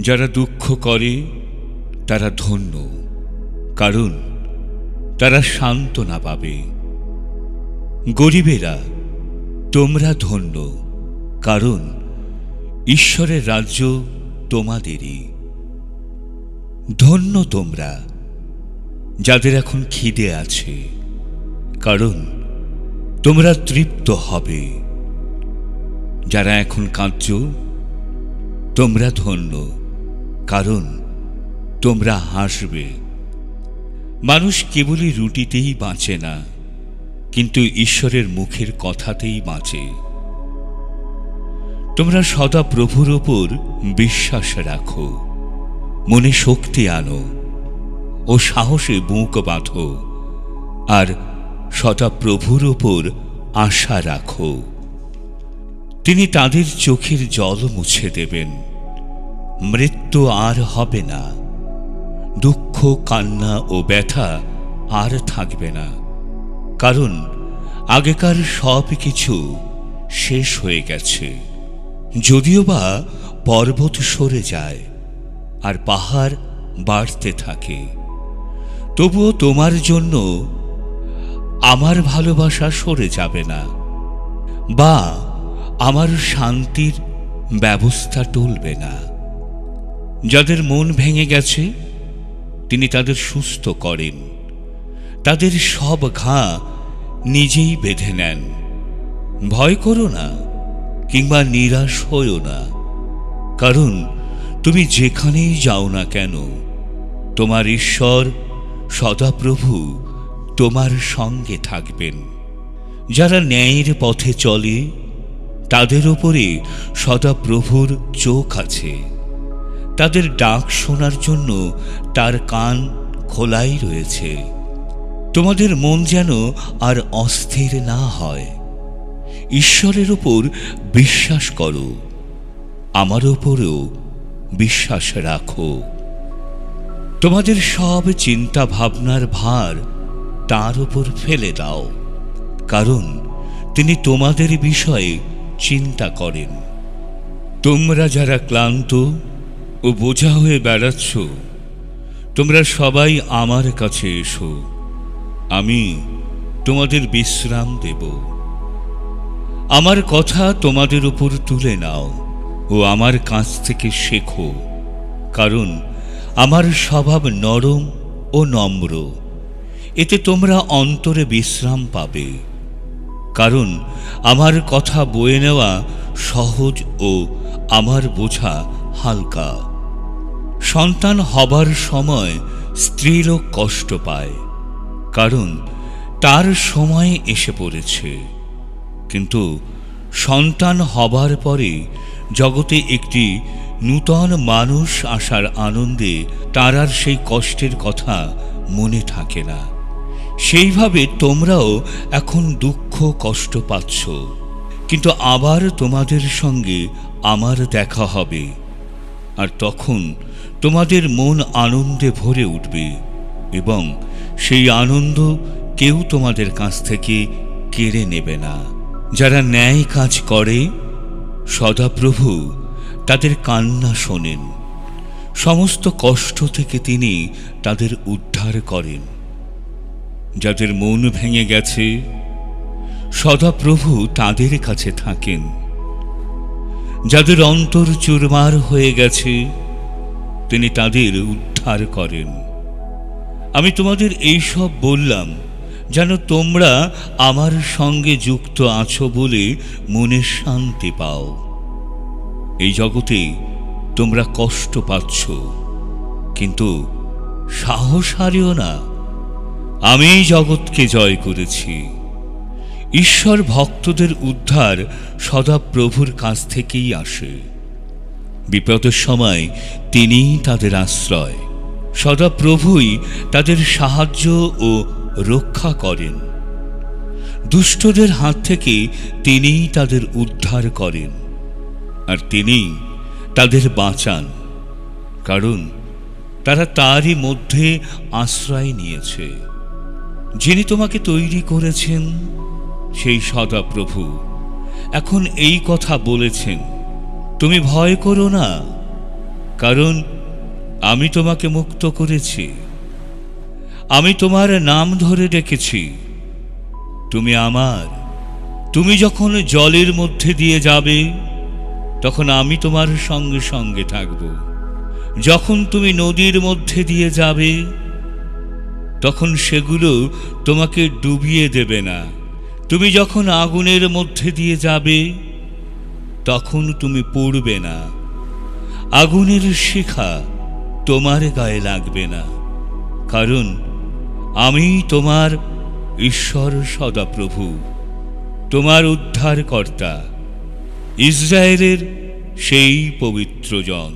যারা দুঃখ করে তারা ধন্য, কারণ তারা সান্ত্বনা পাবে। গরিবেরা, তোমরা ধন্য, কারণ ঈশ্বরের রাজ্য তোমাদেরই। ধন্য তোমরা যাদের এখন খিদে আছে, কারণ তোমরা তৃপ্ত হবে। যারা এখন কাঁদছ, তোমরা ধন্য, কারণ তোমরা হাসবে। মানুষ কেবলই রুটিতেই বাঁচে না, কিন্তু ঈশ্বরের মুখের কথাতেই বাঁচে। তোমরা সদা প্রভুর ওপর বিশ্বাস রাখো, মনে শক্তি আনো ও সাহসে বুক বাঁধো, আর সদা প্রভুর ওপর আশা রাখো। তিনি তাদের চোখের জল মুছে দেবেন। মৃত্যু আর হবে না, দুঃখ, কান্না ও ব্যথা আর থাকবে না, কারণ আগেকার সব কিছু শেষ হয়ে গেছে। যদিও বা পর্বত সরে যায় আর পাহাড় বাড়তে থাকে, তবুও তোমার জন্য আমার ভালোবাসা সরে যাবে না, বা আমার শান্তির ব্যবস্থা টলবে না। যাদের মন ভেঙে গেছে তিনি তাদের সুস্থ করেন, তাদের সব ঘা নিজেই বেঁধে নেন। ভয় করো না কিংবা নিরাশ হইও না, কারণ তুমি যেখানেই যাও না কেন, তোমার ঈশ্বর সদাপ্রভু তোমার সঙ্গে থাকবেন। যারা ন্যায়ের পথে চলে তাদের উপরে সদাপ্রভুর চোখ আছে। তাদের ডাক শোনার জন্য তার কান খোলাই রয়েছে। তোমাদের মন যেন আর অস্থির না হয়। ঈশ্বরের উপর বিশ্বাস করো, আমার উপরেও বিশ্বাস রাখো। তোমাদের সব চিন্তা ভাবনার ভার তার উপর ফেলে দাও, কারণ তিনি তোমাদের বিষয়ে চিন্তা করেন। তোমরা যারা ক্লান্ত ও বোঝা হয়ে বেড়াচ্ছ, তোমরা সবাই আমার কাছে এসো, আমি তোমাদের বিশ্রাম দেব। আমার কথা তোমাদের উপর তুলে নাও ও আমার কাছ থেকে শেখো, কারণ আমার স্বভাব নরম ও নম্র। এতে তোমরা অন্তরে বিশ্রাম পাবে, কারণ আমার কথা বয়ে নেওয়া সহজ ও আমার বোঝা হালকা। সন্তান হবার সময় স্ত্রীলোক কষ্ট পায়, কারণ তার সময় এসে পড়েছে, কিন্তু সন্তান হবার পরে জগতে একটি নূতন মানুষ আসার আনন্দে তার আর সেই কষ্টের কথা মনে থাকে না। সেইভাবে তোমরাও এখন দুঃখ কষ্ট পাচ্ছ, কিন্তু আবার তোমাদের সঙ্গে আমার দেখা হবে, আর তখন তোমাদের মন আনন্দে ভরে উঠবে, এবং সেই আনন্দ কেউ তোমাদের কাছ থেকে কেড়ে নেবে না। যারা ন্যায় কাজ করে সদাপ্রভু তাদের কান্না শোনেন। সমস্ত কষ্ট থেকে তিনি তাদের উদ্ধার করেন। যাদের মন ভেঙে গেছে সদাপ্রভু তাদের কাছে থাকেন। যাদের অন্তর চুরমার হয়ে গেছে তিনি তাদের উদ্ধার করেন। আমি তোমাদের এই সব বললাম যেন তোমরা আমার সঙ্গে যুক্ত আছো বলে মনে শান্তি পাও। এই জগতে তোমরা কষ্ট পাচ্ছ, কিন্তু সাহস হারিও না, আমি জগৎকে জয় করেছি। ঈশ্বর ভক্তদের উদ্ধার সদাপ্রভুর কাছ থেকেই আসে। বিপদের সময় তিনিই তাদের আশ্রয়। সদাপ্রভুই তাদের সাহায্য ও রক্ষা করেন। দুষ্টদের হাত থেকে তিনিই তাদের উদ্ধার করেন, আর তিনিই তাদের বাঁচান, কারণ তারা তারই মধ্যে আশ্রয় নিয়েছে। যিনি তোমাকে তৈরি করেছেন সেই সদাপ্রভু এখন এই কথা বলেছেন, তুমি ভয় করো না, কারণ আমি তোমাকে মুক্ত করেছি, আমি তোমার নাম ধরে ডেকেছি, তুমি আমার। তুমি যখন জলের মধ্যে দিয়ে যাবে, তখন আমি তোমার সঙ্গে সঙ্গে থাকব। যখন তুমি নদীর মধ্যে দিয়ে যাবে, তখন সেগুলো তোমাকে ডুবিয়ে দেবে না। তুমি যখন আগুনের মধ্যে দিয়ে যাবে, তখন তুমি পুড়বে না, আগুনের শিখা তোমার গায়ে লাগবে না। কারণ আমি তোমার ঈশ্বর সদাপ্রভু, তোমার উদ্ধারকর্তা, ইসরায়েলের সেই পবিত্র জন।